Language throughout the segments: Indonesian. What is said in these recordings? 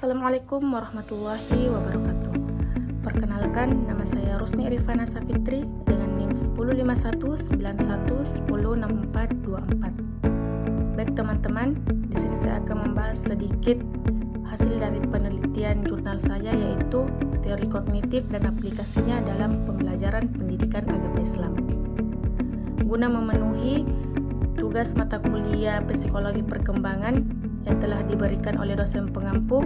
Assalamualaikum warahmatullahi wabarakatuh. Perkenalkan, nama saya Rusni Irifana Safitri dengan NIM 105191106424. Baik teman-teman, di sini saya akan membahas sedikit hasil dari penelitian jurnal saya, yaitu teori kognitif dan aplikasinya dalam pembelajaran pendidikan agama Islam. Guna memenuhi tugas mata kuliah psikologi perkembangan yang telah diberikan oleh dosen pengampu,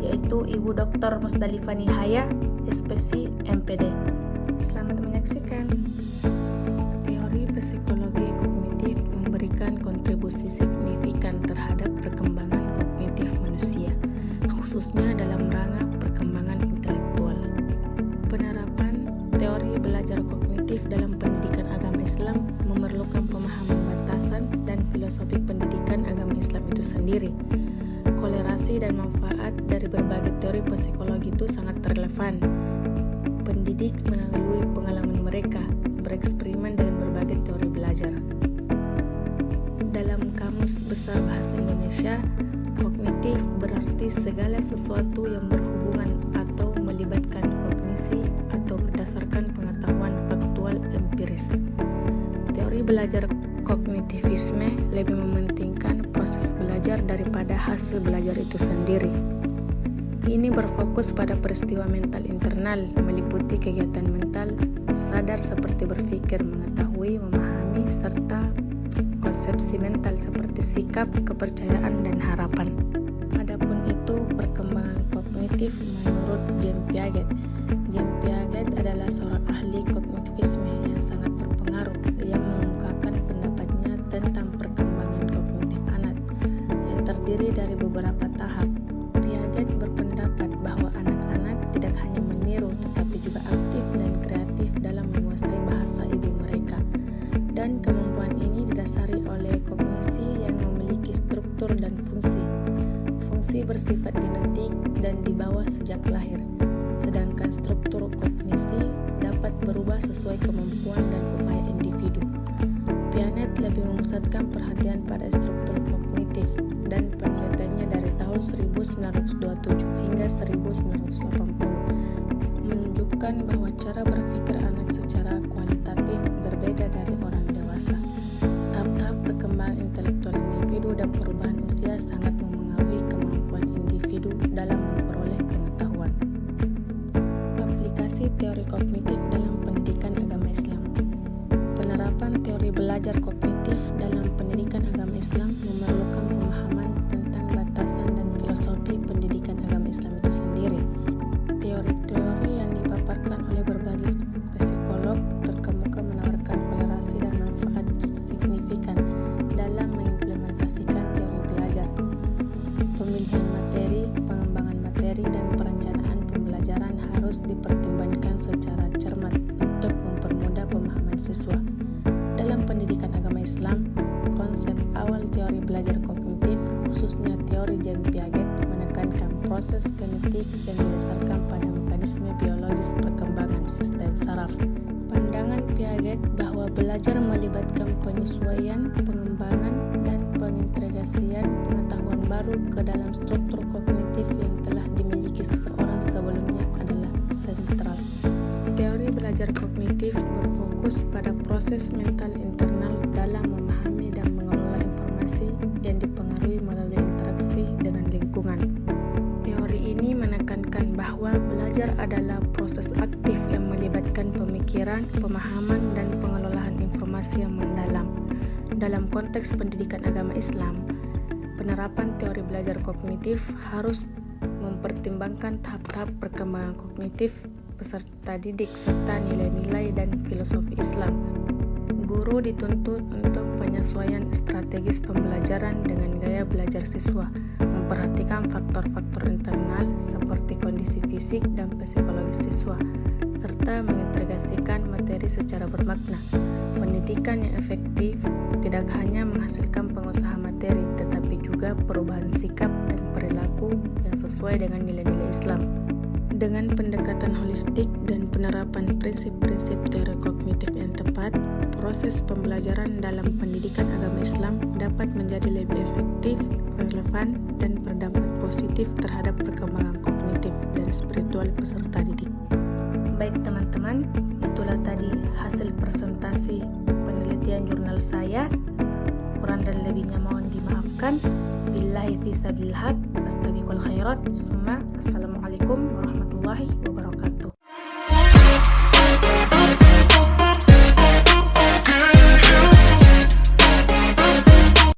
yaitu Ibu Dr. Musdalifah Nihaya, SPC MPD. Selamat menyaksikan. Teori psikologi kognitif memberikan kontribusi signifikan terhadap perkembangan kognitif manusia, khususnya dalam rangka perkembangan intelektual. Penerapan teori belajar kognitif dalam pendidikan agama Islam memerlukan pemahaman batasan dan filosofi pendidikan agama Islam itu sendiri. Kolerasi dan manfaat dari berbagai teori psikologi itu sangat relevan. Pendidik melalui pengalaman mereka bereksperimen dengan berbagai teori belajar. Dalam Kamus Besar Bahasa Indonesia, kognitif berarti segala sesuatu yang berhubungan atau melibatkan kognisi atau berdasarkan pengetahuan faktual empiris. Teori belajar kognitivisme lebih mementingkan proses belajar daripada hasil belajar itu sendiri. Ini berfokus pada peristiwa mental internal, meliputi kegiatan mental, sadar seperti berpikir, mengetahui, memahami, serta konsepsi mental seperti sikap, kepercayaan, dan harapan. Adapun itu perkembangan kognitif menurut Jean Piaget. Jean Piaget adalah seorang ahli kognitivisme yang sangat berpengaruh. Ia mengungkapkan pendapatnya tentang perkembangan kognitif anak yang terdiri dari beberapa tahap. Piaget berpendapat bahwa anak-anak tidak hanya meniru tetapi juga aktif dan kreatif dalam menguasai bahasa ibu mereka. Dan kemampuan ini didasari oleh kognisi yang memiliki struktur dan fungsi. Fungsi bersifat genetik dan dibawa sejak lahir, sedangkan struktur kognisi dapat berubah sesuai kemampuan dan upaya individu. Piaget lebih memusatkan perhatian pada struktur kognitif dan penelitiannya dari tahun 1927 hingga 1980 menunjukkan bahwa cara berpikir anak secara kualitatif berbeda dari orang dewasa. Tahap-tahap perkembangan intelektual individu dan perubahan usia sangat memengaruhi kemampuan individu dalam memperoleh pengetahuan. Aplikasi teori kognitif dalam pendidikan agama Islam. Penerapan teori belajar kognitif dalam pendidikan agama Islam memerlukan pemahaman tentang batasan dan filosofi pendidikan agama Islam itu sendiri. Teori-teori yang dipaparkan oleh berbagai psikolog terkemuka menawarkan kolerasi dan manfaat signifikan dalam mengimplementasikan teori belajar. Pemilihan materi, pengembangan materi, dan perencanaan pembelajaran harus dipertimbangkan secara cermat untuk mempermudah pemahaman siswa. Dalam pendidikan agama Islam, konsep awal teori belajar kognitif, khususnya teori Jean Piaget, menekankan proses genetik yang didasarkan pada mekanisme biologis perkembangan sistem saraf. Pandangan Piaget bahwa belajar melibatkan penyesuaian, pengembangan, dan pengintegrasian pengetahuan baru ke dalam struktur kognitif yang telah dimiliki seseorang sebelumnya adalah sentral. Teori belajar kognitif berfokus pada proses mental internal dalam memahami dan mengelola informasi yang dipengaruhi melalui interaksi dengan lingkungan. Teori ini menekankan bahwa belajar adalah proses aktif yang melibatkan pemikiran, pemahaman, dan pengelolaan informasi yang mendalam. Dalam konteks pendidikan agama Islam, penerapan teori belajar kognitif harus mempertimbangkan tahap-tahap perkembangan kognitif peserta didik serta nilai-nilai dan filosofi Islam. Guru dituntut untuk penyesuaian strategis pembelajaran dengan gaya belajar siswa, memperhatikan faktor-faktor internal seperti kondisi fisik dan psikologis siswa, serta mengintegrasikan materi secara bermakna. Pendidikan yang efektif tidak hanya menghasilkan pengusaha materi, tetapi juga perubahan sikap dan perilaku yang sesuai dengan nilai-nilai Islam. Dengan pendekatan holistik dan penerapan prinsip-prinsip teori kognitif yang tepat, proses pembelajaran dalam pendidikan agama Islam dapat menjadi lebih efektif, relevan, dan berdampak positif terhadap perkembangan kognitif dan spiritual peserta didik. Baik teman-teman, itulah tadi hasil presentasi penelitian jurnal saya. Kurang dan lebihnya mohon dimaafkan. Billahi fi sabilillah, fastabiqul khairat. Assalamualaikum warahmatullahi wabarakatuh.